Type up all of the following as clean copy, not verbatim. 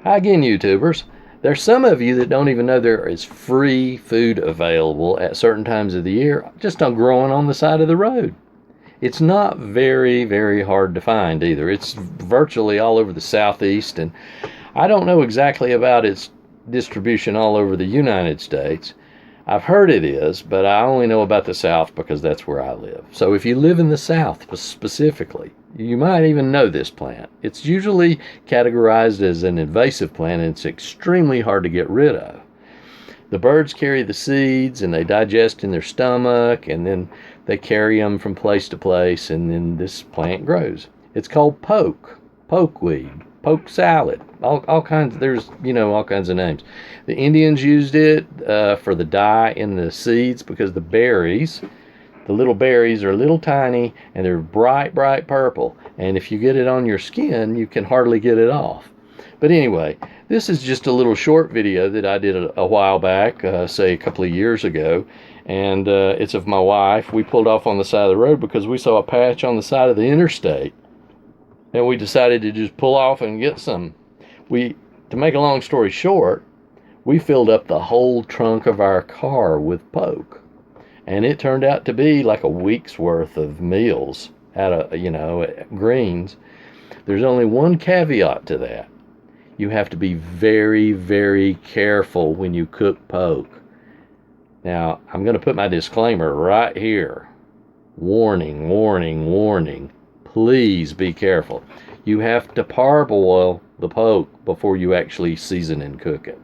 Hi again, YouTubers. There's some of you that don't even know there is free food available at certain times of the year just on growing on the side of the road. It's not very hard to find either. It's virtually all over the southeast, and I don't know exactly about its distribution all over the United States. I've heard it is, but I only know about the South because that's where I live. So if you live in the South specifically, you might even know this plant. It's usually categorized as an invasive plant, and it's extremely hard to get rid of. The birds carry the seeds, and they digest in their stomach, and then they carry them from place to place, and then this plant grows. It's called pokeweed, poke salad, all kinds. There's all kinds of names. The Indians used it for the dye in the seeds because the little berries are little tiny and they're bright purple, and if you get it on your skin you can hardly get it off. But anyway, this is just a little short video that I did a while back, say a couple of years ago, and it's of my wife. We pulled off on the side of the road because we saw a patch on the side of the interstate, and we decided to just pull off and get some. To make a long story short, we filled up the whole trunk of our car with poke, and it turned out to be like a week's worth of meals out of greens. There's only one caveat to that. You have to be very careful when you cook poke. Now, I'm going to put my disclaimer right here. Warning. Please be careful. You have to parboil the poke before you actually season and cook it.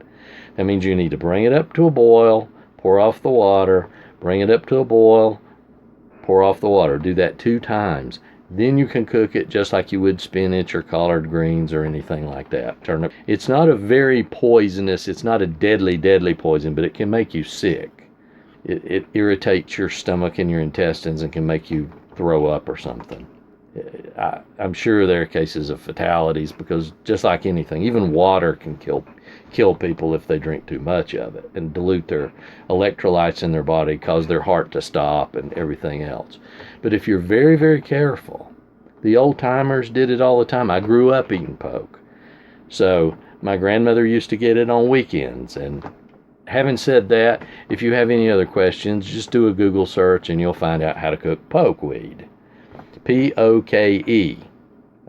That means you need to bring it up to a boil, pour off the water, bring it up to a boil, pour off the water. Do that 2 times. Then you can cook it just like you would spinach or collard greens or anything like that. Turnip. It's not a very poisonous, it's not a deadly poison, but it can make you sick. It irritates your stomach and your intestines and can make you throw up or something. I'm sure there are cases of fatalities because just like anything, even water can kill people if they drink too much of it and dilute their electrolytes in their body, cause their heart to stop and everything else. But if you're very careful, the old timers did it all the time. I grew up eating poke, so my grandmother used to get it on weekends. And having said that, if you have any other questions, just do a Google search and you'll find out how to cook pokeweed. P-O-K-E.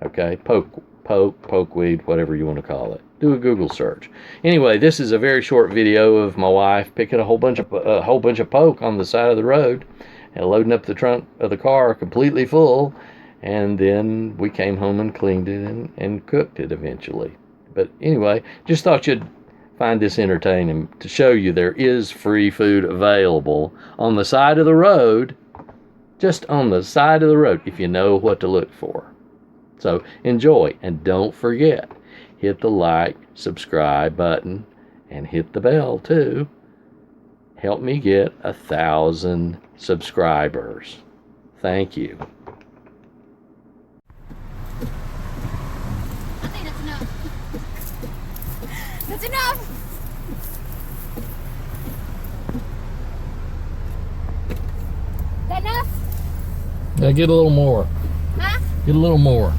Okay, pokeweed, whatever you want to call it. Do a Google search. Anyway, this is a very short video of my wife picking a whole bunch of poke on the side of the road and loading up the trunk of the car completely full, and then we came home and cleaned it and cooked it eventually. But anyway, just thought you'd find this entertaining to show you there is free food available on the side of the road, just on the side of the road, if you know what to look for. So enjoy, and don't forget, hit the like, subscribe button, and hit the bell too. Help me get 1,000 subscribers. Thank you. I think that's enough. That's enough! That enough? Yeah, get a little more. Huh? Get a little more.